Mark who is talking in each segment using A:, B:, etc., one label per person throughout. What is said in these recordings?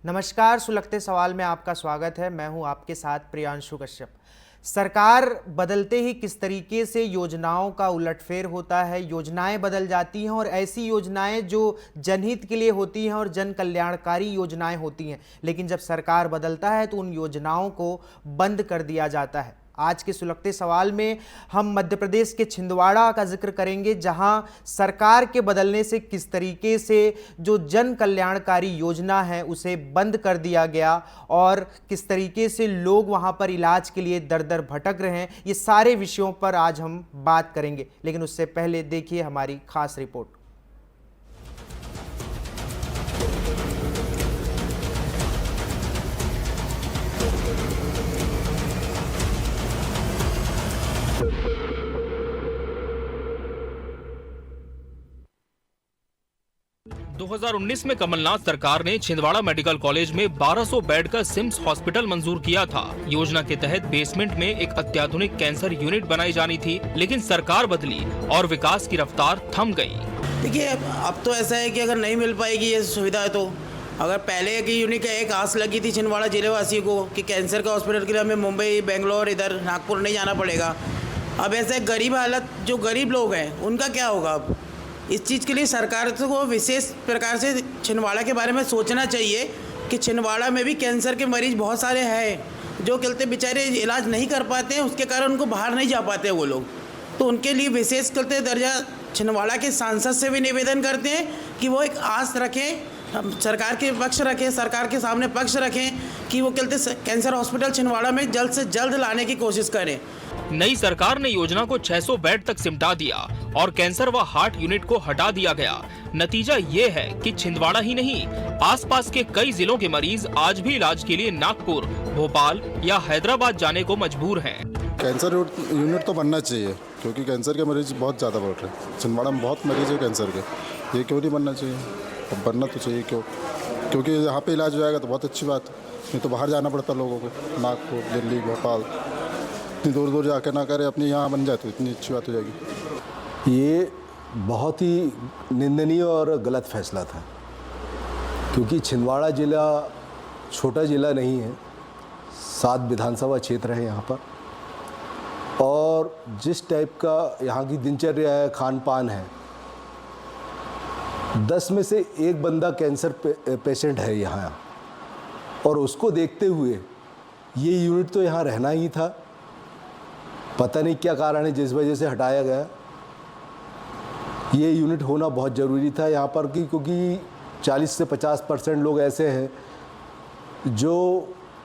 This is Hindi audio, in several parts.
A: नमस्कार, सुलगते सवाल में आपका स्वागत है। मैं हूं आपके साथ प्रियांशु कश्यप। सरकार बदलते ही किस तरीके से योजनाओं का उलटफेर होता है, योजनाएं बदल जाती हैं और ऐसी योजनाएं जो जनहित के लिए होती हैं और जन कल्याणकारी योजनाएं होती हैं, लेकिन जब सरकार बदलता है तो उन योजनाओं को बंद कर दिया जाता है। आज के सुलगते सवाल में हम मध्य प्रदेश के छिंदवाड़ा का जिक्र करेंगे, जहां सरकार के बदलने से किस तरीके से जो जन कल्याणकारी योजना है उसे बंद कर दिया गया और किस तरीके से लोग वहां पर इलाज के लिए दर दर भटक रहे हैं। ये सारे विषयों पर आज हम बात करेंगे, लेकिन उससे पहले देखिए हमारी खास रिपोर्ट।
B: 2019 में कमलनाथ सरकार ने छिंदवाड़ा मेडिकल कॉलेज में 1200 बेड का सिम्स हॉस्पिटल मंजूर किया था। योजना के तहत बेसमेंट में एक अत्याधुनिक कैंसर यूनिट बनाई जानी थी, लेकिन सरकार बदली और विकास की रफ्तार थम गई।
C: देखिए, अब तो ऐसा है कि अगर नहीं मिल पाएगी ये सुविधा, तो अगर पहले की यूनिट का एक आस लगी थी छिंदवाड़ा जिले वासियों को कि कैंसर का हॉस्पिटल के लिए हमें मुंबई, बेंगलोर, इधर नागपुर नहीं जाना पड़ेगा। अब ऐसे गरीब हालत, जो गरीब लोग हैं उनका क्या होगा? अब इस चीज़ के लिए सरकार को विशेष प्रकार से छिंदवाड़ा के बारे में सोचना चाहिए कि छिंदवाड़ा में भी कैंसर के मरीज बहुत सारे हैं जो कहते बेचारे इलाज नहीं कर पाते हैं, उसके कारण उनको बाहर नहीं जा पाते वो लोग। तो उनके लिए विशेष करते दर्जा छिंदवाड़ा के सांसद से भी निवेदन करते हैं कि वो एक आस रखें, सरकार के पक्ष रखें, सरकार के सामने पक्ष रखें कि वो कहते कैंसर हॉस्पिटल छिंदवाड़ा में जल्द से जल्द लाने की कोशिश करें।
B: नई सरकार ने योजना को 600 बेड तक सिमटा दिया और कैंसर व हार्ट यूनिट को हटा दिया गया। नतीजा ये है कि छिंदवाड़ा ही नहीं, आसपास के कई जिलों के मरीज आज भी इलाज के लिए नागपुर, भोपाल या हैदराबाद जाने को मजबूर हैं।
D: कैंसर यूनिट तो बनना चाहिए, क्योंकि कैंसर के मरीज बहुत ज़्यादा बढ़ रहे हैं। छिंदवाड़ा में बहुत मरीज है कैंसर के, ये क्यों नहीं बनना चाहिए? अब बनना तो चाहिए, क्योंकि यहाँ पे इलाज हो जाएगा तो बहुत अच्छी बात है। नहीं तो बाहर जाना पड़ता लोगों को, नागपुर, दिल्ली, भोपाल, इतनी दूर दूर जाकर ना करे, अपने यहाँ बन जाए तो इतनी अच्छी बात हो जाएगी।
E: ये बहुत ही निंदनीय और गलत फैसला था, क्योंकि छिंदवाड़ा ज़िला छोटा ज़िला नहीं है। 7 विधानसभा क्षेत्र है यहाँ पर, और जिस टाइप का यहाँ की दिनचर्या है, खान पान है, 10 में से 1 बंदा कैंसर पेशेंट है यहाँ, और उसको देखते हुए ये यूनिट तो यहाँ रहना ही था। पता नहीं क्या कारण है जिस वजह से हटाया गया। ये यूनिट होना बहुत ज़रूरी था यहाँ पर, क्योंकि 40 से 50% लोग ऐसे हैं जो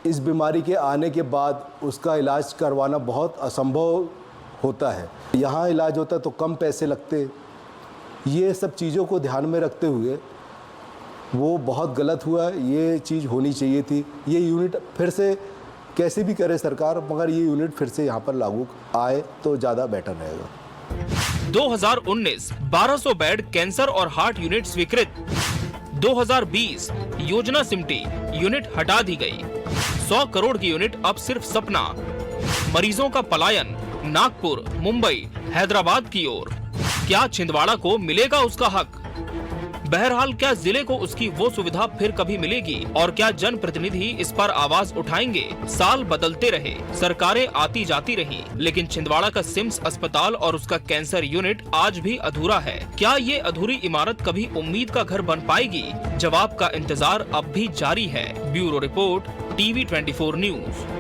E: इस बीमारी के आने के बाद उसका इलाज करवाना बहुत असंभव होता है। यहाँ इलाज होता तो कम पैसे लगते। ये सब चीज़ों को ध्यान में रखते हुए वो बहुत गलत हुआ। ये चीज़ होनी चाहिए थी। ये यूनिट फिर से कैसे भी करे सरकार, मगर ये यूनिट फिर से यहाँ पर लागू आए तो ज़्यादा बेटर रहेगा।
B: 2019 1200 बेड कैंसर और हार्ट यूनिट स्वीकृत। 2020 योजना सिमटी, यूनिट हटा दी गई। 100 करोड़ की यूनिट अब सिर्फ सपना। मरीजों का पलायन नागपुर, मुंबई, हैदराबाद की ओर। क्या छिंदवाड़ा को मिलेगा उसका हक? बहरहाल, क्या जिले को उसकी वो सुविधा फिर कभी मिलेगी और क्या जनप्रतिनिधि इस पर आवाज उठाएंगे? साल बदलते रहे, सरकारें आती जाती रही, लेकिन छिंदवाड़ा का सिम्स अस्पताल और उसका कैंसर यूनिट आज भी अधूरा है। क्या ये अधूरी इमारत कभी उम्मीद का घर बन पाएगी? जवाब का इंतजार अब भी जारी है। Bureau report, TV 24 news.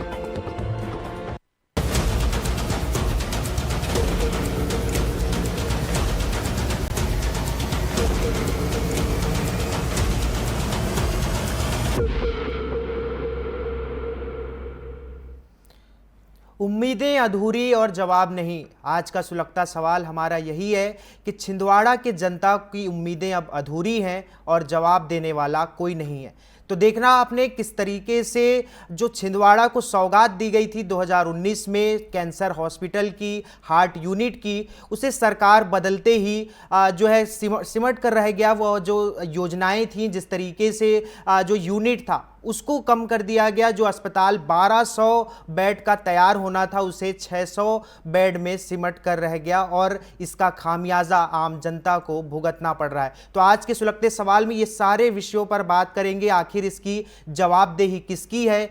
A: उम्मीदें अधूरी और जवाब नहीं। आज का सुलगता सवाल हमारा यही है कि छिंदवाड़ा के जनता की उम्मीदें अब अधूरी हैं और जवाब देने वाला कोई नहीं है। तो देखना आपने किस तरीके से जो छिंदवाड़ा को सौगात दी गई थी 2019 में कैंसर हॉस्पिटल की, हार्ट यूनिट की, उसे सरकार बदलते ही जो है सिमट कर रह गया। वो जो योजनाएं थी, जिस तरीके से जो यूनिट था उसको कम कर दिया गया। जो अस्पताल 1200 बेड का तैयार होना था उसे 600 बेड में सिमट कर रह गया और इसका खामियाजा आम जनता को भुगतना पड़ रहा है। तो आज के सुलगते सवाल में ये सारे विषयों पर बात करेंगे। आखिर इसकी जवाबदेही किसकी है,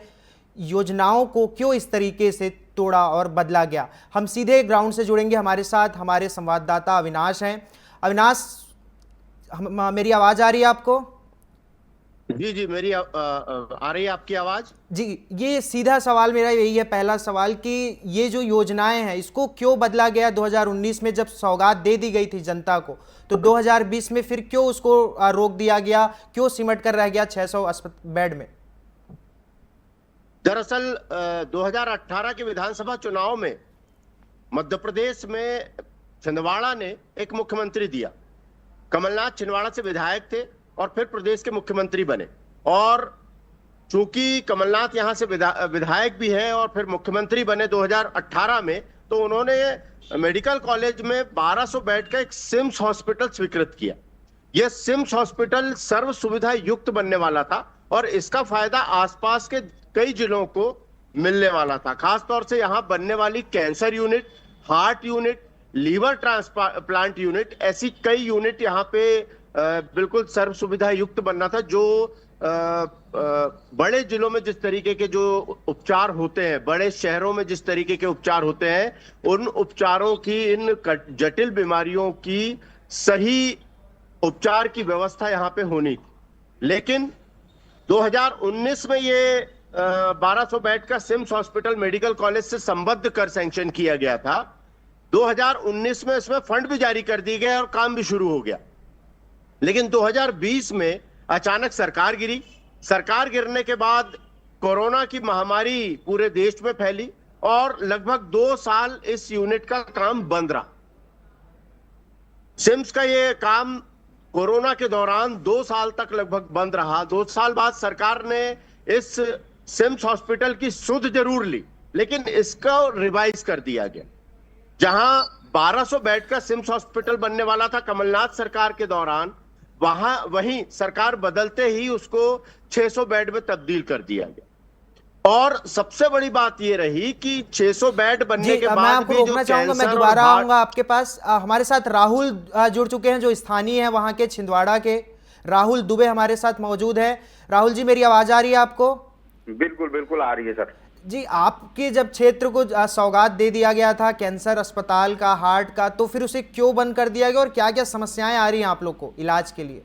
A: योजनाओं को क्यों इस तरीके से तोड़ा और बदला गया। हम सीधे ग्राउंड से जुड़ेंगे। हमारे साथ हमारे संवाददाता अविनाश हैं। अविनाश, मेरी आवाज आ रही है आपको?
F: जी जी, मेरी आ रही है आपकी आवाज?
A: जी, ये सीधा सवाल मेरा यही है, पहला सवाल, कि ये जो योजनाएं हैं इसको क्यों बदला गया? 2019 में जब सौगात दे दी गई थी जनता को, तो 2020 में फिर क्यों उसको रोक दिया गया, क्यों सिमट कर रह गया 600 बेड में?
F: दरअसल 2018 के विधानसभा चुनाव में मध्य प्रदेश में छिंदवाड़ा ने एक मुख्यमंत्री दिया। कमलनाथ छिंदवाड़ा से विधायक थे और फिर प्रदेश के मुख्यमंत्री बने, और चूंकि कमलनाथ यहां से विधायक भी है और फिर मुख्यमंत्री बने 2018 में, तो उन्होंने मेडिकल कॉलेज में 1200 बेड का एक सिम्स हॉस्पिटल स्वीकृत किया। यह सिम्स हॉस्पिटल सर्व सुविधा युक्त बनने वाला था और इसका फायदा आसपास के कई जिलों को मिलने वाला था। खासतौर से यहां बनने वाली cancer unit, heart unit, liver transplant unit, ऐसी कई यूनिट यहाँ पे बिल्कुल सर्व सुविधा युक्त बनना था। जो बड़े जिलों में जिस तरीके के जो उपचार होते हैं, बड़े शहरों में जिस तरीके के उपचार होते हैं, उन उपचारों की, इन जटिल बीमारियों की सही उपचार की व्यवस्था यहाँ पे होनी थी। लेकिन 2019 में ये 1200 बेड का सिम्स हॉस्पिटल मेडिकल कॉलेज से संबद्ध कर सैंक्शन किया गया था। 2019 में इसमें फंड भी जारी कर दिए गए और काम भी शुरू हो गया। लेकिन 2020 में अचानक सरकार गिरी। सरकार गिरने के बाद कोरोना की महामारी पूरे देश में फैली और लगभग 2 साल इस यूनिट का काम बंद रहा। सिम्स का ये काम कोरोना के दौरान 2 साल तक लगभग बंद रहा। 2 साल बाद सरकार ने इस सिम्स हॉस्पिटल की सुध जरूर ली, लेकिन इसको रिवाइज कर दिया गया। जहां 1200 बेड का सिम्स हॉस्पिटल बनने वाला था कमलनाथ सरकार के दौरान, वहीं सरकार बदलते ही उसको 600 बेड में तब्दील कर दिया गया। और सबसे बड़ी बात यह रही कि 600 बेड बनने के बाद
A: मैं आपको रोकना चाहूंगा, मैं दोबारा आऊंगा आपके पास। हमारे साथ राहुल जुड़ चुके हैं जो स्थानीय हैं वहां के छिंदवाड़ा के। राहुल दुबे हमारे साथ मौजूद है। राहुल जी, मेरी आवाज आ रही है आपको?
G: बिल्कुल बिल्कुल आ रही है सर
A: जी। आपके जब क्षेत्र को सौगात दे दिया गया था कैंसर अस्पताल का, हार्ट का, तो फिर उसे क्यों बंद कर दिया गया और क्या क्या समस्याएं आ रही हैं आप लोग को इलाज के लिए?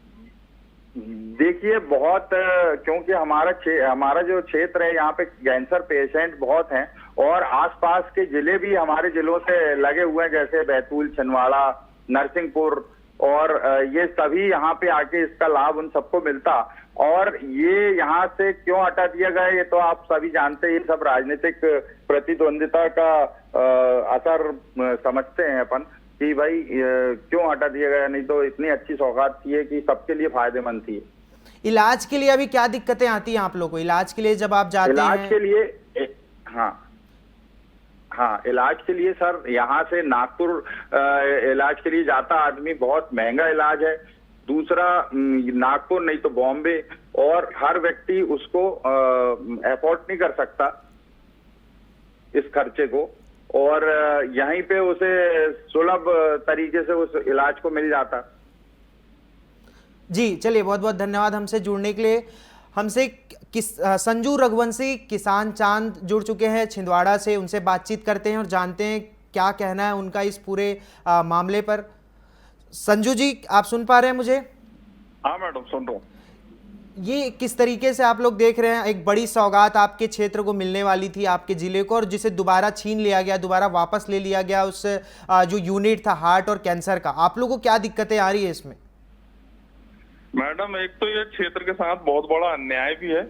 G: देखिए, बहुत क्योंकि हमारा जो क्षेत्र है यहाँ पे कैंसर पेशेंट बहुत हैं और आसपास के जिले भी हमारे जिलों से लगे हुए हैं, जैसे बैतूल, छिंदवाड़ा, नरसिंहपुर, और ये सभी यहाँ पे आके इसका लाभ उन सबको मिलता। और ये यहाँ से क्यों हटा दिया गया, ये तो आप सभी जानते हैं। ये सब राजनीतिक प्रतिद्वंदिता का असर समझते हैं अपन कि भाई क्यों हटा दिया गया, नहीं तो इतनी अच्छी सौगात थी कि सबके लिए फायदेमंद थी।
A: इलाज के लिए अभी क्या दिक्कतें आती हैं आप लोग को? इलाज के लिए जब आप जाते हैं?
G: इलाज के लिए हाँ, इलाज के लिए सर यहाँ से नागपुर इलाज के लिए जाता आदमी, बहुत महंगा इलाज है। दूसरा, नागपुर नहीं तो बॉम्बे, और हर व्यक्ति उसको अफोर्ड नहीं कर सकता इस खर्चे को, और यहीं पे उसे सुलभ तरीके से उस इलाज को मिल जाता।
A: जी, चलिए, बहुत बहुत धन्यवाद हमसे जुड़ने के लिए। हमसे संजू रघुवंशी किसान चांद जुड़ चुके हैं छिंदवाड़ा से। उनसे बातचीत करते हैं और जानते हैं क्या कहना है उनका इस पूरे मामले पर। संजू जी, आप सुन पा रहे हैं मुझे?
G: हाँ मैडम, सुन रहा हूँ।
A: ये किस तरीके से आप लोग देख रहे हैं? एक बड़ी सौगात आपके क्षेत्र को मिलने वाली थी, आपके जिले को, और जिसे दोबारा छीन लिया गया, दोबारा वापस ले लिया गया उस जो यूनिट था हार्ट और कैंसर का। आप लोगों को क्या दिक्कतें आ रही है इसमें?
H: मैडम, एक तो ये क्षेत्र के साथ बहुत बड़ा अन्याय भी है,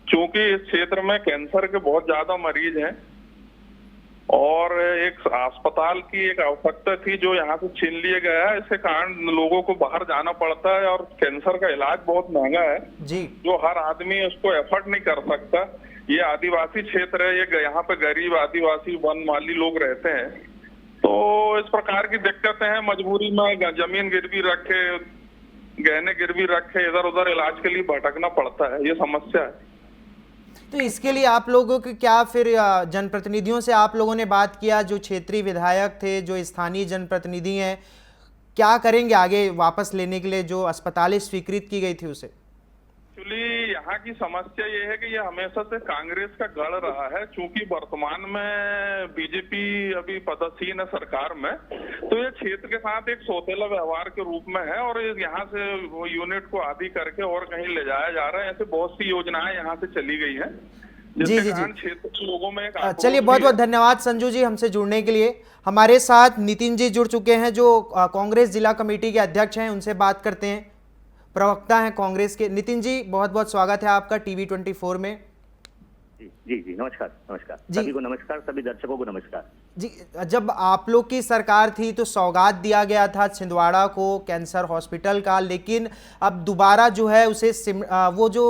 H: क्योंकि इस क्षेत्र में कैंसर के बहुत ज्यादा मरीज हैं और एक अस्पताल की एक आवश्यकता थी जो यहाँ से छीन लिया गया है। इसके कारण लोगों को बाहर जाना पड़ता है और कैंसर का इलाज बहुत महंगा है
A: जी, जो
H: हर आदमी उसको एफर्ट नहीं कर सकता। ये आदिवासी क्षेत्र है, ये यहाँ पे गरीब आदिवासी वन माली लोग रहते हैं, तो इस प्रकार की दिक्कतें हैं। मजबूरी में जमीन गिरवी रखे गहने गिरवी रखे इधर उधर इलाज के लिए भटकना पड़ता है, ये समस्या है।
A: तो इसके लिए आप लोगों के क्या फिर जनप्रतिनिधियों से आप लोगों ने बात किया, जो क्षेत्रीय विधायक थे, जो स्थानीय जनप्रतिनिधि हैं, क्या करेंगे आगे वापस लेने के लिए जो अस्पताल स्वीकृत की गई थी उसे?
H: एक्चुअली यहाँ की समस्या ये है कि ये हमेशा से कांग्रेस का गढ़ रहा है, क्योंकि वर्तमान में बीजेपी अभी पदासीन है सरकार में, तो ये क्षेत्र के साथ एक सौतेला व्यवहार के रूप में है और यहाँ से वो यूनिट को आधी करके और कहीं ले जाया जा रहा है। ऐसे बहुत सी योजनाएं यहाँ से चली गई है,
A: जी जी
H: कारण
A: जी,
H: क्षेत्र के लोगों में एक
A: चलिए बहुत बहुत धन्यवाद संजू जी हमसे जुड़ने के लिए। हमारे साथ नितिन जी जुड़ चुके हैं, जो कांग्रेस जिला कमेटी के अध्यक्ष हैं, उनसे बात करते हैं। प्रवक्ता हैं कांग्रेस के। नितिन जी बहुत बहुत स्वागत है आपका टीवी 24 में।
I: जी जी नमस्कार नमस्कार
A: जी।
I: सभी को नमस्कार, सभी दर्शकों को नमस्कार।
A: जी, जब आप लोग की सरकार थी तो सौगात दिया गया था छिंदवाड़ा को कैंसर हॉस्पिटल का, लेकिन अब दोबारा जो है उसे वो जो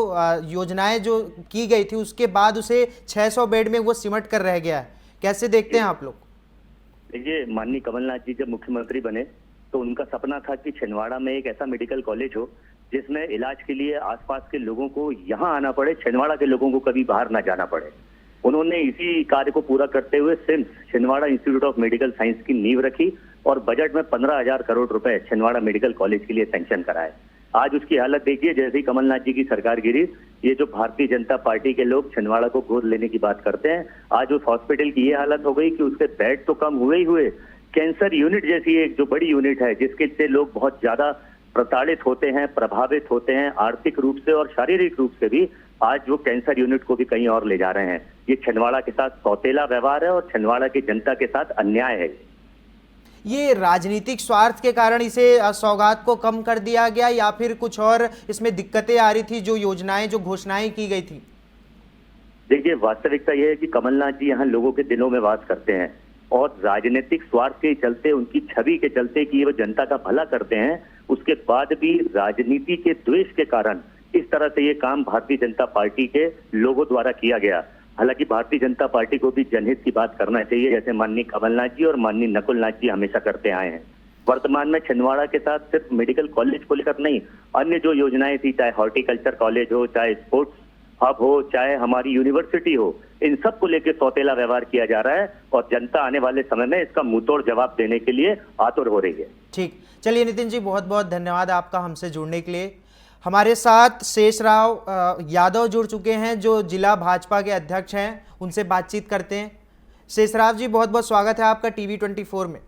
A: योजनाएं जो की गई थी उसके बाद उसे 600 बेड में वो सिमट कर रह गया है। कैसे देखते हैं आप लोग?
I: देखिए, माननीय कमलनाथ जी जब मुख्यमंत्री बने तो उनका सपना था कि छिंदवाड़ा में एक ऐसा मेडिकल कॉलेज हो जिसमें इलाज के लिए आसपास के लोगों को यहाँ आना पड़े, छिंदवाड़ा के लोगों को कभी बाहर ना जाना पड़े। उन्होंने इसी कार्य को पूरा करते हुए CIMS Chhindwara institute of medical science की नींव रखी और बजट में 15,000 करोड़ रुपए छिंदवाड़ा मेडिकल कॉलेज के लिए सैंक्शन कराए। आज उसकी हालत देखिए, जैसे ही कमलनाथ जी की सरकार गिरी, ये जो भारतीय जनता पार्टी के लोग छिंदवाड़ा को गोद लेने की बात करते हैं, आज उस हॉस्पिटल की ये हालत हो गई कि उसके बेड तो कम हुए ही हुए, कैंसर यूनिट जैसी एक जो बड़ी यूनिट है जिसके से लोग बहुत ज्यादा प्रताड़ित होते हैं, प्रभावित होते हैं आर्थिक रूप से और शारीरिक रूप से भी, आज वो कैंसर यूनिट को भी कहीं और ले जा रहे हैं। ये छिंदवाड़ा के साथ सौतेला व्यवहार है और छिंदवाड़ा की जनता के साथ अन्याय है।
A: ये राजनीतिक स्वार्थ के कारण इसे सौगात को कम कर दिया गया या फिर कुछ और इसमें दिक्कतें आ रही थी जो योजनाएं जो घोषणाएं की गई थी?
I: देखिए, वास्तविकता यह है कि कमलनाथ जी यहाँ लोगों के दिलों में वास करते हैं और राजनीतिक स्वार्थ के चलते, उनकी छवि के चलते कि वो जनता का भला करते हैं, उसके बाद भी राजनीति के द्वेष के कारण इस तरह से ये काम भारतीय जनता पार्टी के लोगों द्वारा किया गया। हालांकि भारतीय जनता पार्टी को भी जनहित की बात करना चाहिए, जैसे माननीय कमलनाथ जी और माननीय नकुलनाथ जी हमेशा करते आए हैं। वर्तमान में छिंदवाड़ा के साथ सिर्फ मेडिकल कॉलेज को लेकर नहीं, अन्य जो योजनाएं थी, चाहे हॉर्टिकल्चर कॉलेज हो, चाहे स्पोर्ट्स हब हो, चाहे हमारी यूनिवर्सिटी हो, इन सब को लेकर सौतेला व्यवहार किया जा रहा है और जनता आने वाले समय में इसका मुंहतोड़ जवाब देने के लिए आतुर हो रही है।
A: ठीक, चलिए नितिन जी बहुत बहुत धन्यवाद आपका हमसे जुड़ने के लिए। हमारे साथ शेषराव यादव जुड़ चुके हैं, जो जिला भाजपा के अध्यक्ष हैं, उनसे बातचीत करते हैं। शेषराव जी बहुत बहुत स्वागत है आपका टीवी 24 में।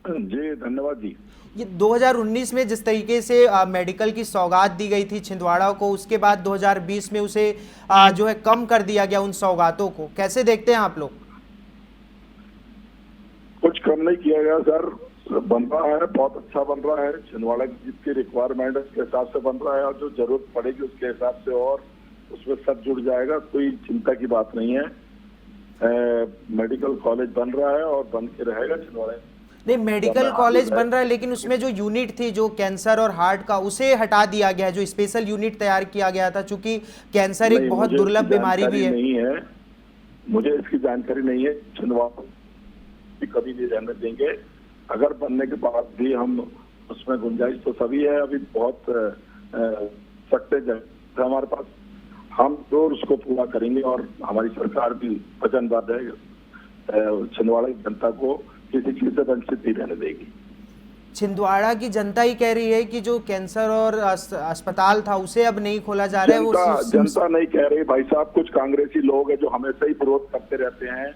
J: जी धन्यवाद जी।
A: ये 2019 में जिस तरीके से मेडिकल की सौगात दी गई थी छिंदवाड़ा को, उसके बाद 2020 में उसे जो है कम कर दिया गया उन सौगातों को, कैसे देखते हैं आप लोग?
J: कुछ कम नहीं किया गया सर, बन रहा है, बहुत अच्छा बन रहा है। छिंदवाड़ा की जितनी रिक्वायरमेंट है उसके हिसाब से बन रहा है और जो जरूरत पड़ेगी उसके हिसाब से और उसमें सब जुड़ जाएगा, कोई चिंता की बात नहीं है। मेडिकल कॉलेज बन रहा है और बन के रहेगा छिंदवाड़ा।
A: नहीं, मेडिकल कॉलेज बन रहा है लेकिन उसमें जो यूनिट थी जो कैंसर और हार्ट का, उसे हटा दिया गया है, जो स्पेशल यूनिट तैयार किया गया था, चूंकि कैंसर एक बहुत दुर्लभ बीमारी भी है।
J: नहीं है, मुझे इसकी जानकारी नहीं है। छिंदवाड़ा कभी नहीं रहने देंगे, अगर बनने के बाद भी हम उसमें गुंजाइश तो सभी है, अभी बहुत शॉर्टेज है हमारे पास, हम तो उसको पूरा करेंगे और हमारी सरकार भी वचनबद्ध है छिंदवाड़ा की जनता को किसी चीज से वंचित नहीं रहने देगी।
A: छिंदवाड़ा की जनता ही कह रही है कि जो कैंसर और अस्पताल था उसे अब नहीं खोला जा रहा है। वो
J: जनता नहीं कह रही भाई साहब, कुछ कांग्रेसी लोग हैं जो हमेशा ही विरोध करते रहते हैं।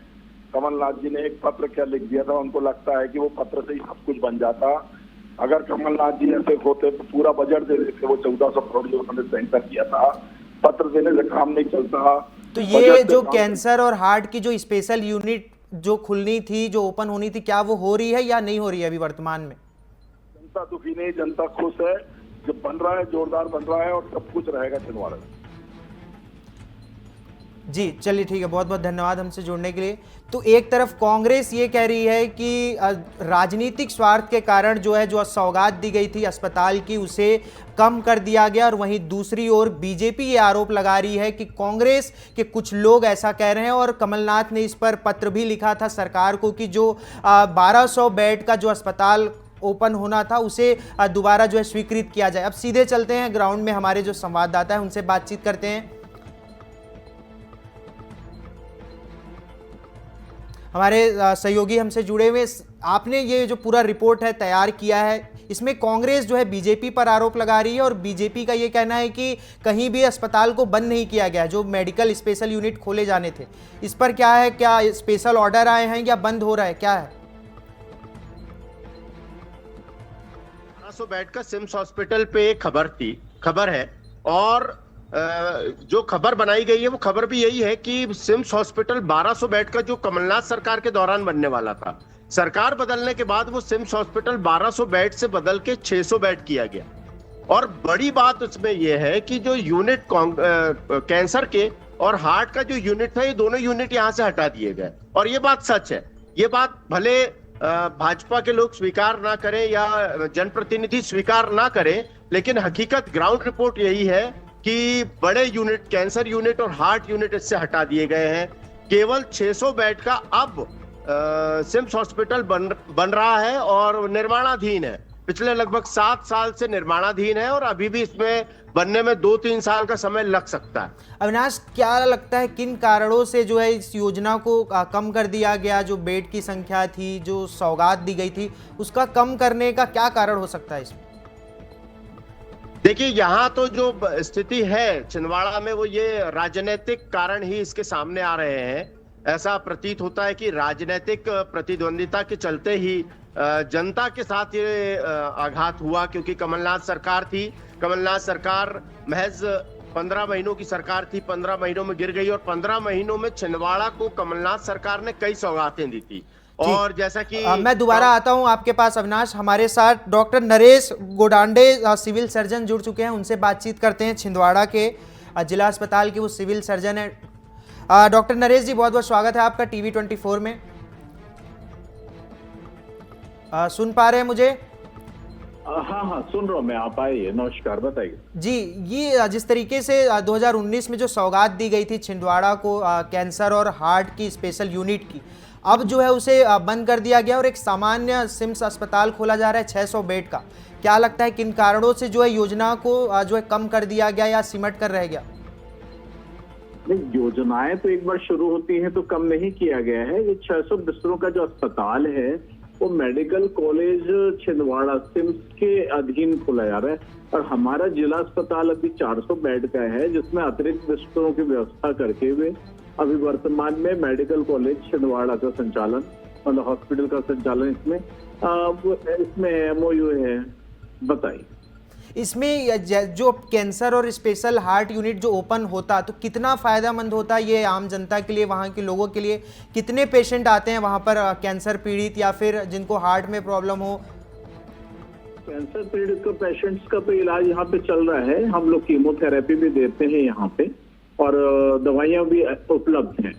J: कमलनाथ जी ने एक पत्र क्या लिख दिया था, उनको लगता है कि वो पत्र से ही सब कुछ बन जाता। अगर कमलनाथ जी ऐसे होते तो पूरा बजट दे देते, वो 1400 करोड़ जो उन्होंने सैंक्शन किया था, पत्र देने से काम नहीं चलता।
A: तो ये जो कैंसर और हार्ट की जो स्पेशल यूनिट जो खुलनी थी, जो ओपन होनी थी, क्या वो हो रही है या नहीं हो रही है अभी वर्तमान में?
J: जनता दुखी नहीं, जनता खुश है, जो बन रहा है जोरदार बन रहा है और सब कुछ रहेगा छिंदवाड़ा में।
A: जी चलिए ठीक है, बहुत बहुत धन्यवाद हमसे जुड़ने के लिए। तो एक तरफ कांग्रेस ये कह रही है कि राजनीतिक स्वार्थ के कारण जो है जो सौगात दी गई थी अस्पताल की उसे कम कर दिया गया, और वहीं दूसरी ओर बीजेपी ये आरोप लगा रही है कि कांग्रेस के कुछ लोग ऐसा कह रहे हैं, और कमलनाथ ने इस पर पत्र भी लिखा था सरकार को कि जो 1200 बेड का जो अस्पताल ओपन होना था उसे दोबारा जो है स्वीकृत किया जाए। अब सीधे चलते हैं ग्राउंड में, हमारे जो संवाददाता है उनसे बातचीत करते हैं। हमारे सहयोगी हमसे जुड़े हुए। आपने ये जो पूरा रिपोर्ट है तैयार किया है, इसमें कांग्रेस जो है बीजेपी पर आरोप लगा रही है और बीजेपी का ये कहना है कि कहीं भी अस्पताल को बंद नहीं किया गया, जो मेडिकल स्पेशल यूनिट खोले जाने थे। इस पर क्या है, क्या स्पेशल ऑर्डर आए हैं या बंद हो रहा है, क्या है?
F: 1200 बेड का सिम्स हॉस्पिटल पे खबर है और जो खबर बनाई गई है वो खबर भी यही है कि सिम्स हॉस्पिटल 1200 बेड का जो कमलनाथ सरकार के दौरान बनने वाला था, सरकार बदलने के बाद वो सिम्स हॉस्पिटल 1200 बेड से बदल के 600 बेड किया गया। और बड़ी बात उसमें यह है कि जो यूनिट कैंसर के और हार्ट का जो यूनिट था, ये दोनों यूनिट यहां से हटा दिए गए। और ये बात सच है। ये बात भले भाजपा के लोग स्वीकार ना करें या जनप्रतिनिधि स्वीकार ना करें, लेकिन हकीकत ग्राउंड रिपोर्ट यही है कि बड़े यूनिट, कैंसर यूनिट और हार्ट यूनिट इससे हटा दिए गए हैं। केवल 600 बेड का अब सिम्स हॉस्पिटल बन रहा है और निर्माणाधीन है। पिछले लगभग 7 साल से निर्माणाधीन है और अभी भी इसमें बनने में 2-3 साल का समय लग सकता है।
A: अविनाश, क्या लगता है किन कारणों से जो है इस योजना को कम कर दिया गया? जो बेड की संख्या थी, जो सौगात दी गई थी, उसका कम करने का क्या कारण हो सकता है इसमें?
F: देखिए, यहाँ तो जो स्थिति है छिंदवाड़ा में, वो ये राजनीतिक कारण ही इसके सामने आ रहे हैं। ऐसा प्रतीत होता है कि राजनीतिक प्रतिद्वंदिता के चलते ही जनता के साथ ये आघात हुआ, क्योंकि कमलनाथ सरकार थी। कमलनाथ सरकार महज 15 महीनों की सरकार थी, 15 महीनों में गिर गई और 15 महीनों में छिंदवाड़ा को कमलनाथ सरकार ने कई सौगातें दी थी। और जैसा कि
A: मैं दोबारा आता हूं आपके पास अविनाश। हमारे साथ डॉक्टर नरेश गोडांडे सिविल सर्जन जुड़ चुके हैं, उनसे बातचीत करते हैं। छिंदवाड़ा के जिला अस्पताल के वो सिविल सर्जन है। डॉक्टर नरेश जी, बहुत बहुत स्वागत है आपका टीवी 24 में। सुन पा रहे हैं मुझे?
J: हाँ, सुन रहा हूँ मैं। आप आइए, नमस्कार, बताइए
A: जी। ये जिस तरीके से 2019 में जो सौगात दी गई थी छिंदवाड़ा को कैंसर और हार्ट की स्पेशल यूनिट की, अब जो है उसे बंद कर दिया गया और एक सामान्य सिम्स अस्पताल खोला जा रहा है 600 बेड का। क्या लगता है किन कारणों से जो है योजना को जो है कम कर दिया गया या सिमट कर रह गया?
J: नहीं, योजनाएं तो एक बार शुरू होती हैं तो कम नहीं किया गया है। ये 600 बिस्तरों का जो अस्पताल है वो मेडिकल कॉलेज छिंदवाड़ा सिम्स के अधीन खोला जा रहा है और हमारा जिला अस्पताल अभी 400 बेड का है, जिसमें अतिरिक्त बिस्तरों की व्यवस्था करके हुए अभी वर्तमान में मेडिकल कॉलेज छिंदवाड़ा का संचालन, मतलब हॉस्पिटल का संचालन इसमें MOU है। बताइए,
A: इसमें जो कैंसर और स्पेशल हार्ट यूनिट जो ओपन होता तो कितना फायदेमंद होता ये आम जनता के लिए, वहाँ के लोगों के लिए? कितने पेशेंट आते हैं वहाँ पर कैंसर पीड़ित या फिर जिनको हार्ट में प्रॉब्लम हो?
J: कैंसर पीड़ित को पेशेंट्स का तो इलाज यहाँ पे चल रहा है। हम लोग कीमोथेरेपी भी देते हैं यहाँ पे और दवाइयाँ भी उपलब्ध हैं।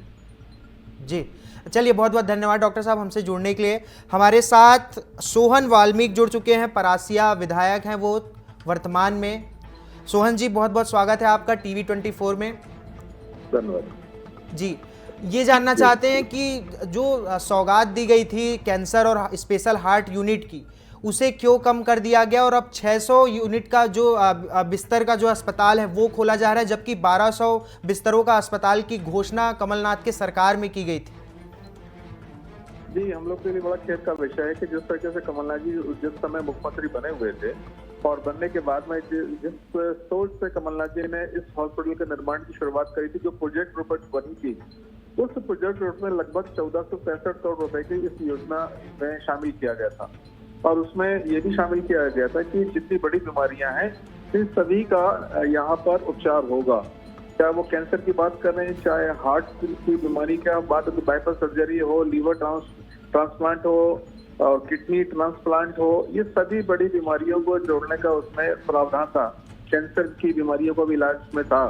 J: जी,
A: चलिए, बहुत बहुत धन्यवाद डॉक्टर साहब हमसे जुड़ने के लिए। हमारे साथ सोहन वाल्मीकि जुड़ चुके हैं, परासिया विधायक हैं वो वर्तमान में। सोहन जी, बहुत बहुत स्वागत है आपका टीवी 24 में।
J: धन्यवाद
A: जी। ये जानना चाहते हैं कि जो सौगात दी गई थी कैंसर और स्पेशल हार्ट यूनिट की, उसे क्यों कम कर दिया गया और अब 600 यूनिट का जो बिस्तर का जो अस्पताल है वो खोला जा रहा है, जबकि 1200 बिस्तरों का अस्पताल की घोषणा कमलनाथ के सरकार में की गई थी?
H: जी, हम लोग के लिए बड़ा खेद का विषय है कि जिस तरीके से कमलनाथ जी जिस समय मुख्यमंत्री बने हुए थे और बनने के बाद में जिस सोच से कमलनाथ जी ने इस हॉस्पिटल के निर्माण की शुरुआत करी थी, जो प्रोजेक्ट रिपोर्ट बनी थी, उस प्रोजेक्ट रिपोर्ट में लगभग 1465 करोड़ रुपए की इस योजना में शामिल किया गया था। और उसमें ये भी शामिल किया गया था कि जितनी बड़ी बीमारियां हैं इन सभी का यहाँ पर उपचार होगा। चाहे वो कैंसर की बात कर रहे हैं, चाहे हार्ट की बीमारी की बात हो, बाईपास सर्जरी हो, लीवर ट्रांसप्लांट हो और किडनी ट्रांसप्लांट हो, ये सभी बड़ी बीमारियों को जोड़ने का उसमें प्रावधान था। कैंसर की बीमारियों का भी इलाज में था।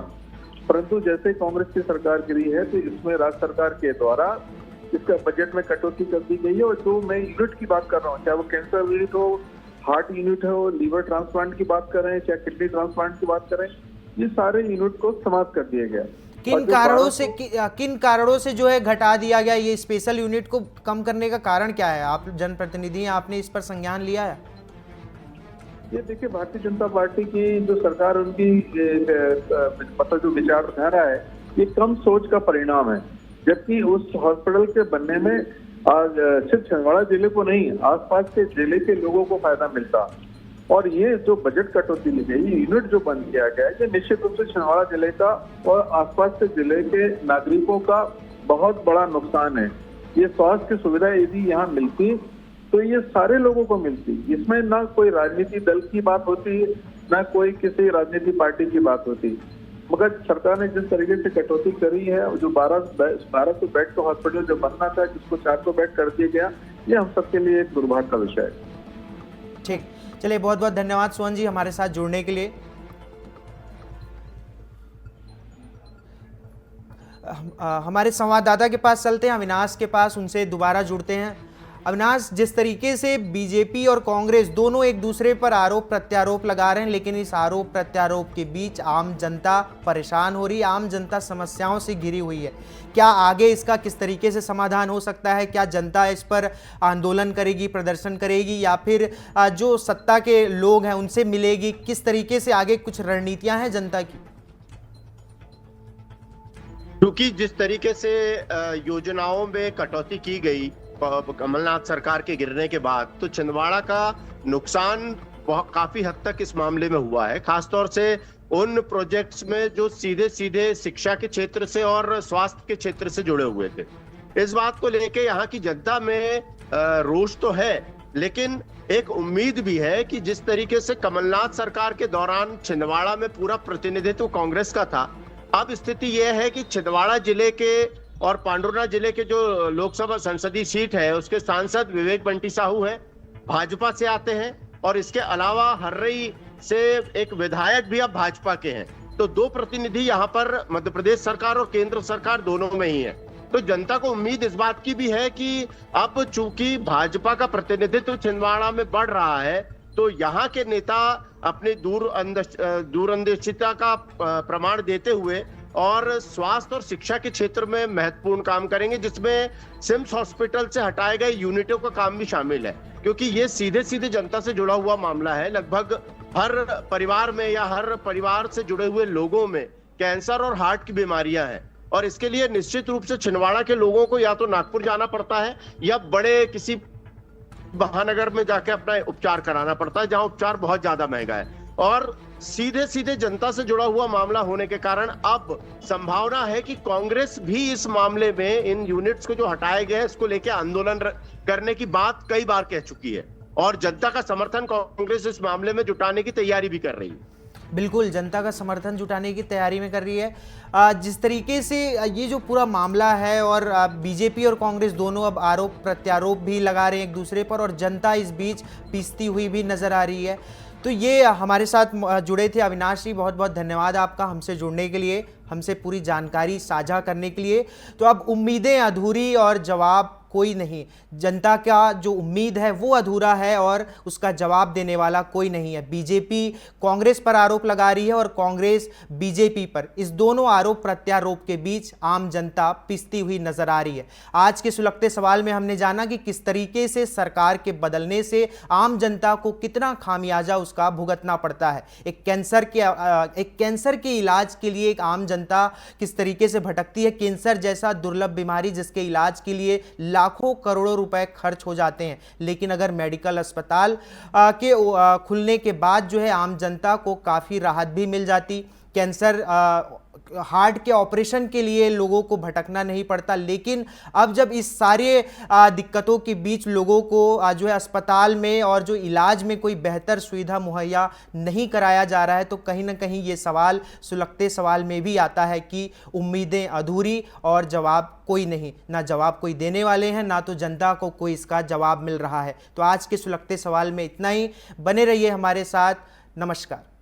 H: परंतु जैसे कांग्रेस की सरकार गिरी है तो इसमें राज्य सरकार के द्वारा इसका बजट में कटौती कर दी गई है। और जो मैं यूनिट की बात कर रहा हूँ, चाहे वो कैंसर यूनिट हो, हार्ट यूनिट हो, लीवर ट्रांसप्लांट की बात करें, चाहे किडनी ट्रांसप्लांट की बात करें, ये सारे यूनिट को समाप्त कर दिया गया।
A: किन कारणों से जो है घटा दिया गया? ये स्पेशल यूनिट को कम करने का कारण क्या है? आप जनप्रतिनिधि हैं, आपने इस पर संज्ञान लिया है?
J: ये देखिए, भारतीय जनता पार्टी की जो सरकार, उनकी मतलब जो विचारधारा है, ये कम सोच का परिणाम है। जबकि उस हॉस्पिटल के बनने में आज सिर्फ छिंदवाड़ा जिले को नहीं, आसपास के जिले के लोगों को फायदा मिलता। और ये जो बजट कटौती ली गई, यूनिट जो बंद किया गया, ये निश्चित रूप से छिंदवाड़ा जिले का और आसपास के जिले के नागरिकों का बहुत बड़ा नुकसान है। ये स्वास्थ्य की सुविधा यदि यहाँ मिलती तो ये सारे लोगों को मिलती। इसमें ना कोई राजनीति दल की बात होती, ना कोई किसी राजनीति पार्टी की बात होती। मगर सरकार ने जिस तरीके से कटौती करी है, जो 1200 बेड का हॉस्पिटल जो बनना था, जिसको 400 बेड कर दिया गया, ये हम सबके लिए एक दुर्भाग्य का विषय है।
A: ठीक, चलिए, बहुत बहुत धन्यवाद सोहन जी हमारे साथ जुड़ने के लिए। हमारे संवाददाता के पास चलते हैं, अविनाश के पास, उनसे दोबारा जुड़ते हैं। अविनाश, जिस तरीके से बीजेपी और कांग्रेस दोनों एक दूसरे पर आरोप प्रत्यारोप लगा रहे हैं, लेकिन इस आरोप प्रत्यारोप के बीच आम जनता परेशान हो रही है, आम जनता समस्याओं से घिरी हुई है। क्या आगे इसका किस तरीके से समाधान हो सकता है? क्या जनता इस पर आंदोलन करेगी, प्रदर्शन करेगी, या फिर जो सत्ता के लोग हैं उनसे मिलेगी? किस तरीके से आगे कुछ रणनीतियां हैं जनता की?
F: क्योंकि जिस तरीके से योजनाओं में कटौती की गई कमलनाथ सरकार के गिरने के बाद, तो छिंदवाड़ा का नुकसान काफी हद तक इस मामले में हुआ है। खासतौर से उन प्रोजेक्ट्स में जो सीधे सीधे शिक्षा के क्षेत्र से और स्वास्थ्य के क्षेत्र से जुड़े हुए थे। इस बात को लेके यहाँ की जनता में रोष तो है, लेकिन एक उम्मीद भी है कि जिस तरीके से कमलनाथ सरकार के दौरान छिंदवाड़ा में पूरा प्रतिनिधित्व कांग्रेस का था, अब स्थिति यह है कि छिंदवाड़ा जिले के और पांडुर्ना जिले के जो लोकसभा संसदीय सीट है, उसके सांसद विवेक बंटी साहू हैं, भाजपा से आते हैं, और इसके अलावा हर्रई से एक विधायक भी अब भाजपा के हैं। तो 2 प्रतिनिधि यहाँ पर मध्य प्रदेश सरकार और केंद्र सरकार दोनों में ही है। तो जनता को उम्मीद इस बात की भी है कि अब चूंकि भाजपा का प्रतिनिधित्व छिंदवाड़ा में बढ़ रहा है, तो यहाँ के नेता अपनी दूरंदेशिता का प्रमाण देते हुए और स्वास्थ्य और शिक्षा के क्षेत्र में महत्वपूर्ण काम करेंगे, जिसमें सिम्स हॉस्पिटल से हटाए गए यूनिटों का काम भी शामिल है। क्योंकि ये सीधे सीधे जनता से जुड़ा हुआ मामला है। लगभग हर परिवार में या हर परिवार से जुड़े हुए लोगों में कैंसर और हार्ट की बीमारियां हैं, और इसके लिए निश्चित रूप से छिंदवाड़ा के लोगों को या तो नागपुर जाना पड़ता है या बड़े किसी महानगर में जाके अपना उपचार कराना पड़ता है, जहां उपचार बहुत ज्यादा महंगा है। और सीधे सीधे जनता से जुड़ा हुआ मामला होने के कारण अब संभावना है कि कांग्रेस भी इस मामले में इन यूनिट्स को जो हटाए गए हैं, इसको लेकर आंदोलन करने की बात कई बार कह चुकी है, और जनता का समर्थन कांग्रेस इस मामले में जुटाने की तैयारी भी कर रही है।
A: बिल्कुल, जनता का समर्थन जुटाने की तैयारी में कर रही है। जिस तरीके से ये जो पूरा मामला है, और बीजेपी और कांग्रेस दोनों अब आरोप प्रत्यारोप भी लगा रहे हैं एक दूसरे पर, और जनता इस बीच पिसती हुई भी नजर आ रही है। तो ये हमारे साथ जुड़े थे अविनाश जी, बहुत बहुत धन्यवाद आपका हमसे जुड़ने के लिए, हमसे पूरी जानकारी साझा करने के लिए। तो अब उम्मीदें अधूरी और जवाब कोई नहीं, जनता का जो उम्मीद है वो अधूरा है और उसका जवाब देने वाला कोई नहीं है। बीजेपी कांग्रेस पर आरोप लगा रही है और कांग्रेस बीजेपी पर। इस दोनों आरोप प्रत्यारोप के बीच आम जनता पिसती हुई नजर आ रही है। आज के सुलगते सवाल में हमने जाना कि किस तरीके से सरकार के बदलने से आम जनता को कितना खामियाजा उसका भुगतना पड़ता है। एक कैंसर के इलाज के लिए एक आम जनता किस तरीके से भटकती है। कैंसर जैसा दुर्लभ बीमारी जिसके इलाज के लिए लाखों करोड़ों रुपए खर्च हो जाते हैं, लेकिन अगर मेडिकल अस्पताल के खुलने के बाद जो है आम जनता को काफ़ी राहत भी मिल जाती। कैंसर हार्ट के ऑपरेशन के लिए लोगों को भटकना नहीं पड़ता, लेकिन अब जब इस सारे दिक्कतों के बीच लोगों को जो है अस्पताल में और जो इलाज में कोई बेहतर सुविधा मुहैया नहीं कराया जा रहा है, तो कहीं ना कहीं ये सवाल सुलगते सवाल में भी आता है कि उम्मीदें अधूरी और जवाब कोई नहीं, ना जवाब कोई देने वाले हैं, ना तो जनता को कोई इसका जवाब मिल रहा है। तो आज के सुलगते सवाल में इतना ही। बने रहिए हमारे साथ। नमस्कार।